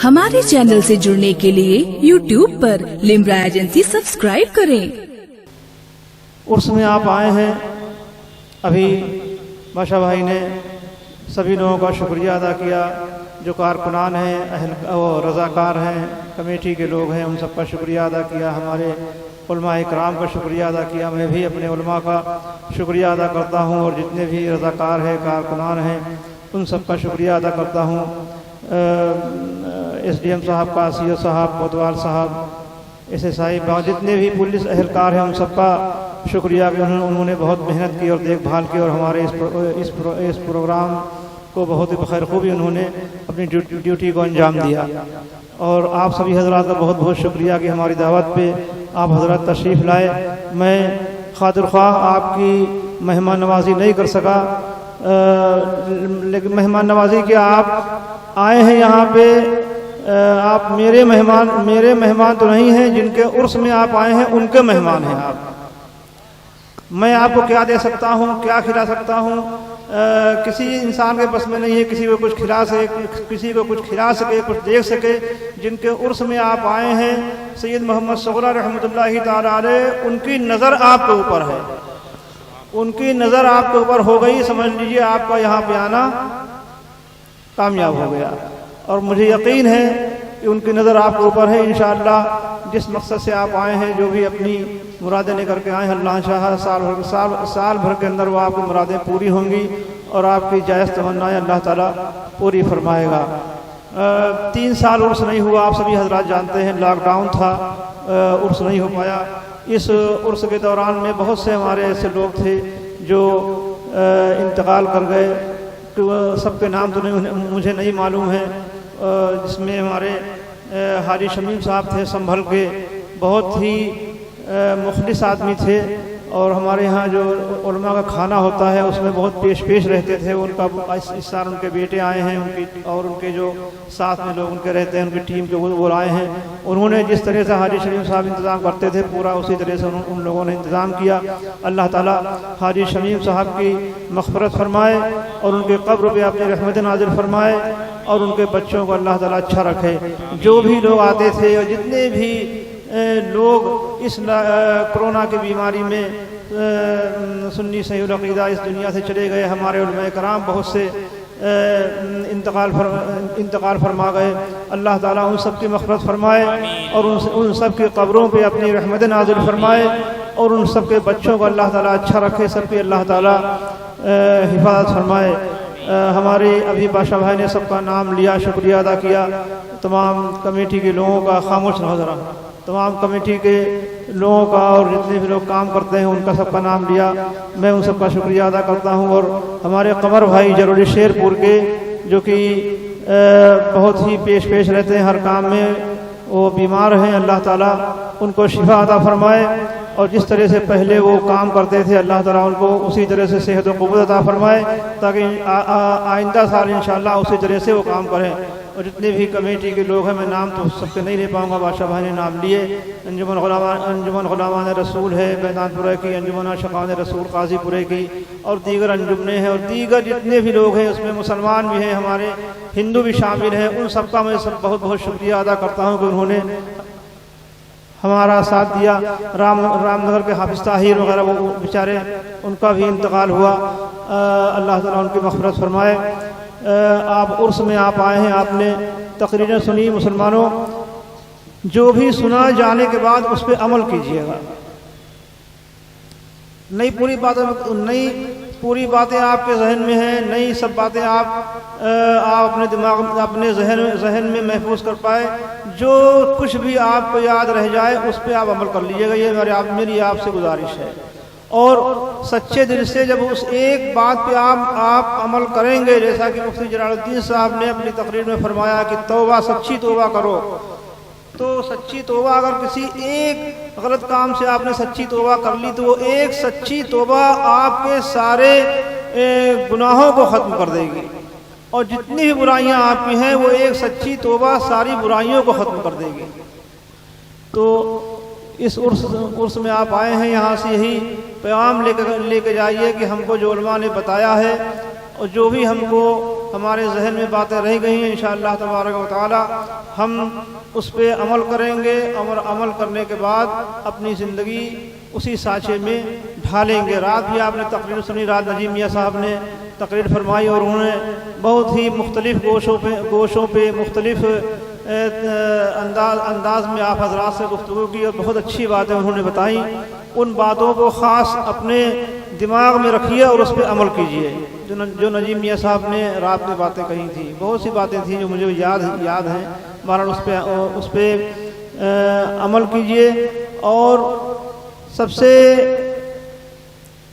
हमारे चैनल से जुड़ने के लिए YouTube पर लिम्रा एजेंसी सब्सक्राइब करें। उर्स में आप आए हैं, अभी बादशाह भाई ने सभी लोगों का शुक्रिया अदा किया, जो कारकुनान हैं, अहल और रज़ाकार हैं, कमेटी के लोग हैं, उन सबका शुक्रिया अदा किया। हमारे उलमा इकराम का शुक्रिया अदा किया। मैं भी अपने उलमा का शुक्रिया अदा करता हूँ और जितने भी रज़ाकार हैं, कारकुनान हैं, उन सब का शुक्रिया अदा करता हूँ। SDM साहब का, CO साहब, कोतवाल साहब, SSI, जितने भी पुलिस अहलकार हैं, उन सबका शुक्रिया कि उन्होंने बहुत मेहनत की और देखभाल की और हमारे इस प्रोग्राम को बहुत ही बखैरखूबी उन्होंने अपनी ड्यूटी को अंजाम दिया। और आप सभी हजरात का बहुत बहुत शुक्रिया कि हमारी दावत पे आप हजरत तशरीफ़ लाए। मैं खातिर ख्वाह आपकी मेहमान नवाजी नहीं कर सका, लेकिन मेहमान नवाजी के आप आए हैं यहाँ पे। आप मेरे मेहमान तो नहीं हैं, जिनके उर्स में आप आए हैं उनके मेहमान हैं आप। मैं आपको क्या दे सकता हूँ, क्या खिला सकता हूँ, किसी इंसान के बस में नहीं है किसी को कुछ खिला सके, किसी को कुछ खिला सके, कुछ देख सके। जिनके उर्स में आप आए हैं, सैयद मोहम्मद सगरा रहमतुल्लाहि ताला अलैह, उनकी नज़र आपके ऊपर है, उनकी नज़र आपके ऊपर हो गई, समझ लीजिए आपका यहाँ पे आना कामयाब हो गया। और मुझे यकीन है कि उनकी नज़र आपके ऊपर है। इंशाअल्लाह जिस मकसद से आप आए हैं, जो भी अपनी मुरादें लेकर के आए हैं, अल्लाह शाह साल भर के अंदर वो आपकी मुरादें पूरी होंगी और आपकी जायज़ तमन्नाएं अल्लाह ताला पूरी फरमाएगा। 3 साल उर्स नहीं हुआ, आप सभी हजरात जानते हैं, लॉकडाउन था, उर्स नहीं हो पाया। इस उर्स के दौरान में बहुत से हमारे ऐसे लोग थे जो इंतकाल कर गए, सबके नाम तो मुझे नहीं मालूम है, जिसमें हमारे हाजी शमीम साहब थे संभल के, बहुत ही मुखलिस आदमी थे। और हमारे यहाँ जो उलमा का खाना होता है उसमें बहुत पेश रहते थे। उनका इस साल उनके बेटे आए हैं, उनकी और उनके जो साथ में लोग उनके रहते हैं, उनकी टीम के वो आए हैं। उन्होंने जिस तरह से हाजी शमीम साहब इंतज़ाम करते थे, पूरा उसी तरह से उन लोगों ने इंतज़ाम किया। अल्लाह ताला हाजी शमीम साहब की मग़फ़िरत फरमाए और उनके कब्र पे अपनी रहमत नाज़िल फरमाए और उनके बच्चों को अल्लाह ताला अच्छा रखे। जो भी लोग आते थे और जितने भी लोग इस कोरोना की बीमारी में सुन्नी सहीहुल अक़ीदा इस दुनिया से चले गए, हमारे उलमा कराम बहुत से इंतकाल फरमा गए। अल्लाह ताला उन सब की मग़फ़िरत फरमाए और उन सब के कब्रों पे अपनी रहमत नाज़िल फरमाए और उन सब के बच्चों को अल्लाह ताला अच्छा रखे, सबकी अल्लाह ताला हिफाजत फरमाए। हमारे अभी बादशाह भाई ने सबका नाम लिया, शुक्रिया अदा किया। तमाम कमेटी के लोगों का, खामोश रहो ज़रा, तमाम कमेटी के लोगों का और जितने भी लोग काम करते हैं उनका सबका नाम लिया। मैं उन सबका शुक्रिया अदा करता हूं। और हमारे कमर भाई जरूरी शेरपुर के, जो कि बहुत ही पेश रहते हैं हर काम में, वो बीमार हैं, अल्लाह ताला उनको शिफा अता फरमाए और जिस तरह से पहले वो काम करते थे अल्लाह ताला उनको उसी तरह से सेहत व क़ुव्वत अता फरमाए, ताकि आइंदा साल इंशाअल्लाह उसी तरह से वो काम करें। और जितने भी कमेटी के लोग हैं, मैं नाम तो सबके नहीं ले पाऊँगा, बादशाह भाई ने नाम लिए। अंजुमन ग़ुलामान रसूल है मैदानपुरा की, अंजुमन आशिक़ान रसूल काजीपुरे की, और दीगर अंजुमने हैं और दीगर जितने भी लोग हैं, उसमें मुसलमान भी हैं, हमारे हिंदू भी शामिल हैं। उन सबका मैं बहुत बहुत शुक्रिया अदा करता हूँ कि उन्होंने हमारा साथ दिया। रामनगर के हाफिज़ ताहिर वगैरह वो बेचारे, उनका भी इंतकाल हुआ, अल्लाह ताला उनकी मग़फ़िरत फरमाए। आप उर्स में आप आए हैं, आपने तकरीरें सुनी। मुसलमानों, जो भी सुना जाने के बाद उस पर अमल कीजिएगा। नई पूरी बातें आपके जहन में हैं, नई सब बातें आप अपने दिमाग में, अपने जहन में महफूज कर पाए। जो कुछ भी आपको याद रह जाए उस पर आप अमल कर लीजिएगा, ये मेरी आपसे गुजारिश है। और सच्चे दिल से जब उस एक बात पे आप अमल करेंगे, जैसा कि मुफ्ती जलालुद्दीन साहब ने अपनी तकरीर में फरमाया कि तौबा, सच्ची तौबा करो, तो सच्ची तौबा अगर किसी एक गलत काम से आपने सच्ची तौबा कर ली, तो वो एक सच्ची तौबा आपके सारे गुनाहों को ख़त्म कर देगी। और जितनी भी बुराइयां आपकी हैं, वो एक सच्ची तौबा सारी बुराइयों को ख़त्म कर देगी। तो इस उर्स में आप आए हैं, यहाँ से यही पैगाम लेके जाइए कि हमको जो उलमा ने बताया है और जो भी हमको हमारे जहन में बातें रह गई हैं, इंशाअल्लाह तबारक व तआला हम उस पे अमल करेंगे और अमल करने के बाद अपनी ज़िंदगी उसी साँचे में ढालेंगे। रात भी आपने तकरीर सुनी, रात नजीम मियाँ साहब ने तकरीर फरमाई और उन्होंने बहुत ही मुख्तलिफ़ गोशों पे मुख्तलिफ़ अंदाज में आप हजरात से गुफ्तगू की और बहुत अच्छी बातें उन्होंने बताई। उन बातों को ख़ास अपने दिमाग में रखिए और उस पर अमल कीजिए। जो नजीम मियाँ साहब ने रात में बातें कही थी, बहुत सी बातें थी जो मुझे याद हैं। बहरहाल उस पर अमल कीजिए। और सबसे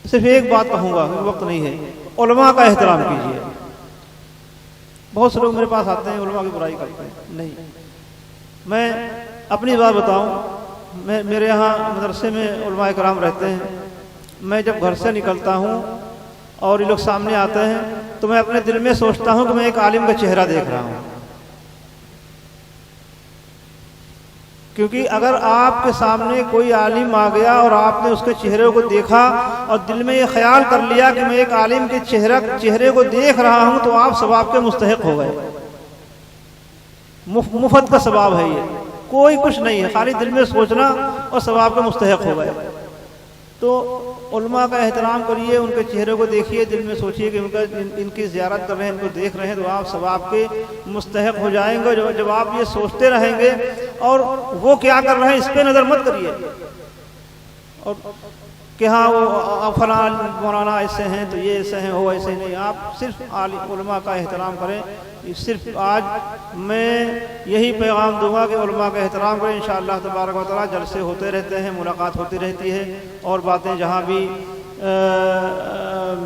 सिर्फ एक बात कहूँगा, वक्त नहीं है, उलमा का एहतराम कीजिए। बहुत से लोग मेरे पास आते हैं, उलमा की बुराई करते हैं। नहीं, मैं अपनी बात बताऊं, मेरे यहाँ मदरसे में उलमा इकराम रहते हैं। मैं जब घर से निकलता हूँ और ये लोग सामने आते हैं तो मैं अपने दिल में सोचता हूँ कि मैं एक आलिम का चेहरा देख रहा हूँ। क्योंकि अगर आपके सामने कोई आलिम आ गया और आपने उसके चेहरे को देखा और दिल में ये ख्याल कर लिया कि मैं एक आलिम के चेहरे को देख रहा हूं, तो आप सवाब के मुस्तहिक हो गए। मुफ्त का सवाब है ये, कोई कुछ नहीं है, खाली दिल में सोचना और सवाब के मुस्तहिक हो गए। तो उलमा का एहतराम करिए, उनके चेहरे को देखिए, दिल में सोचिए कि इनकी ज़ियारत कर रहे हैं, इनको देख रहे हैं, तो आप सवाब के मुस्तहिक हो जाएंगे। जब आप ये सोचते रहेंगे और वो क्या कर रहे हैं इस पर नज़र मत करिए और कि हाँ वो फलां मौलाना ऐसे हैं तो ये ऐसे हैं, वो ऐसे नहीं। आप सिर्फ आलिम उलमा का एहतराम करें। सिर्फ आज मैं यही पैगाम दूंगा कि उलमा का एहतराम करें। इंशाअल्लाह तबारक व तआला जलसे होते रहते हैं, मुलाकात होती रहती है और बातें जहाँ भी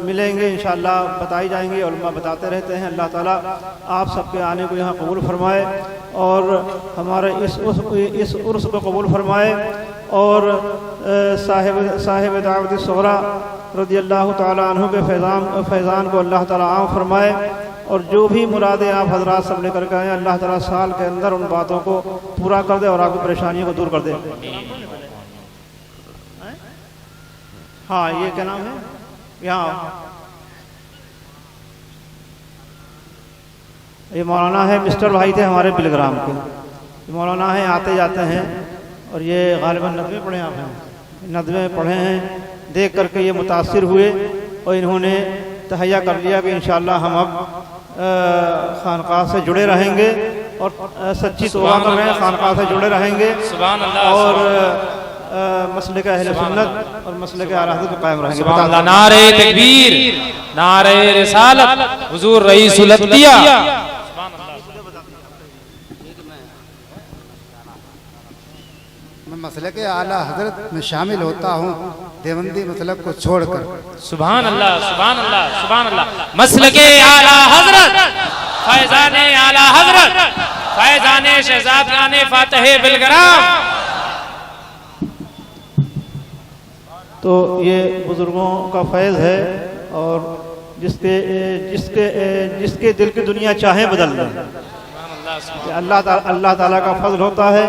मिलेंगे इंशाअल्लाह बताई जाएंगी। उलमा बताते रहते हैं। अल्लाह ताला आप सबके आने को यहाँ कबूल फरमाए और हमारे इस उर्स को कबूल फरमाए और साहिब दावत सुगरा रज़ियल्लाहु ताला अन्हु के फैज़ान को अल्लाह ताला आम फरमाए और जो भी मुरादें आप हजरात सब लेकर के आए अल्लाह ताला साल के अंदर उन बातों को पूरा कर दे और आपकी परेशानियों को दूर कर दे। हाँ, ये क्या नाम है यहाँ? ये मौलाना है, मिस्टर भाई थे हमारे बिलग्राम के। ये मौलाना है, आते जाते हैं और ये गालिबन नदवे पढ़े आप हैं, नदवे पढ़े हैं, देख करके ये मुतासिर हुए और इन्होंने तहैया कर लिया कि इंशाअल्लाह हम अब खानकाह से जुड़े रहेंगे और सच्ची तौबा कर रहे हैं, खानकाह से जुड़े रहेंगे और मसले का अहले सुन्नत और मसले के आला हदीस पे कायम रहेंगे। नारे तकबीर, नारे रिसालत, हुजूर रईसुल अत्किया। मैं मसले के आला हजरत में शामिल होता हूँ देवबंदी मतलब को छोड़कर। सुभान अल्लाह, सुभान अल्लाह, सुभान अल्लाह। मसले के आला हजरत, फैजाने आला हजरत, फैजाने शहजादाने फातिह बिलग्राम। तो ये बुजुर्गों का फैज़ है और जिसके दिल की दुनिया चाहे बदल दे। अल्लाह ताला का फजल होता है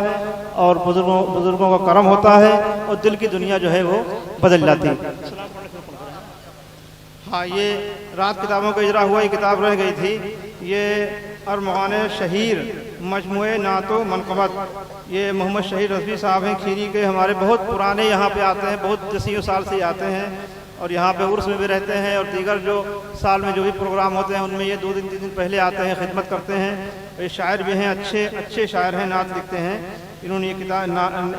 और बुजुर्गों का करम होता है और दिल की दुनिया जो है वो बदल जाती है। हाँ, ये रात किताबों का इजरा हुआ, ये किताब रह गई थी। ये अरमान शहीर मजमुए नातो मनक़बत, ये मोहम्मद शहीर रज़वी साहब हैं खीरी के, हमारे बहुत पुराने यहाँ पे आते हैं, बहुत दसियों साल से आते हैं और यहाँ पे उर्स में भी रहते हैं और दीगर जो साल में जो भी प्रोग्राम होते हैं उनमें ये 2 दिन 3 दिन पहले आते हैं, खिदमत करते हैं। ये शायर भी हैं, अच्छे शायर हैं, नात लिखते हैं। इन्होंने ये किताब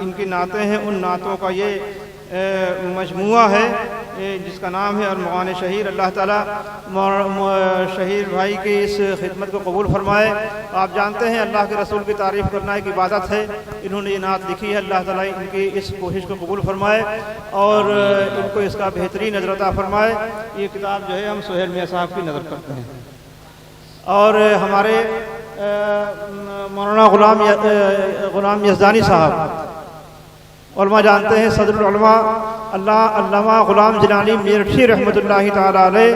इनकी नातें हैं, उन नातों का ये मजमुआ है जिसका नाम है अरमान शहीर। अल्लाह ताला शहीर भाई की इस खिदमत को कबूल फरमाए। आप जानते हैं अल्लाह के रसूल की तारीफ़ करना एक इबादत है। इन्होंने ये नात लिखी है, अल्लाह ताला इनकी इस कोशिश को कबूल फरमाए और इनको इसका बेहतरीन नज़र अता फरमाए। ये किताब जो है हम सुहेल मियाँ साहब की नज़र करते हैं और हमारे मौलाना गुलाम यज़दानी साहब उलमा जानते हैं, सदरुल उलमा अल्लामा गुलाम जिलानी मेरठी रहमतुल्लाहि ताला अलैह,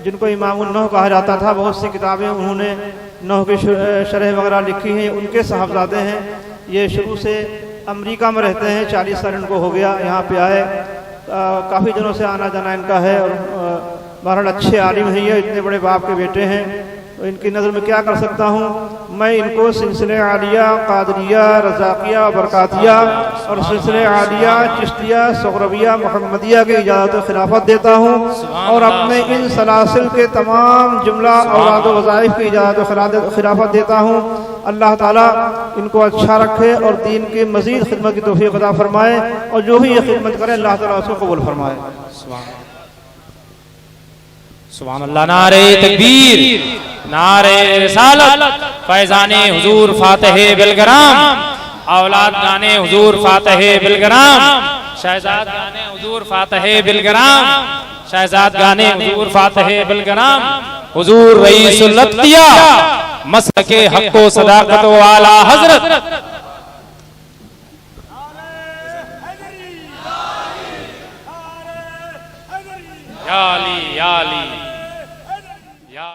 जिनको इमामुन नहव कहा जाता था। बहुत सी किताबें उन्होंने नहव की शरह वगैरह लिखी हैं, उनके साहबजादे हैं। ये शुरू से अमेरिका में रहते हैं, 40 साल इनको हो गया यहाँ पे आए। काफ़ी दिनों से आना जाना इनका है और बहरहाल अच्छे आलिम हैं, ये इतने बड़े बाप के बेटे हैं इनकी नज़र में क्या कर सकता हूँ। मैं इनको सिलसिले आलिया, कादरिया, रज़ाकिया, बरकातिया और सिलसिले आलिया, चिश्तिया, सुगरविया, मुहम्मदिया की इजाज़त खिलाफत देता हूँ और अपने इन सलासिल के तमाम जुमला औलाद वज़ाइफ की इजाज़त खिलाफत देता हूँ। अल्लाह ताला इनको अच्छा रखे और दीन की मज़ीद खिदमत की तौफीक अता फरमाए और जो भी ये खिदमत करे अल्लाह ताला उसको कबूल फरमाए। सुभान अल्लाह। नारे तकबीर, नारे रिसालत, फैज़ाने हुजूर फातिह बिलगराम, औलाद गाने हुजूर फातिह बिलगराम, शहजाद गाने हुजूर फातिह बिलगराम, शहजाद गाने हुजूर फातिह बिलगराम, हुजूर रईसुल अत्किया मसलके हक़्क़ो सदाक़त वाला हज़रत या अली या अली।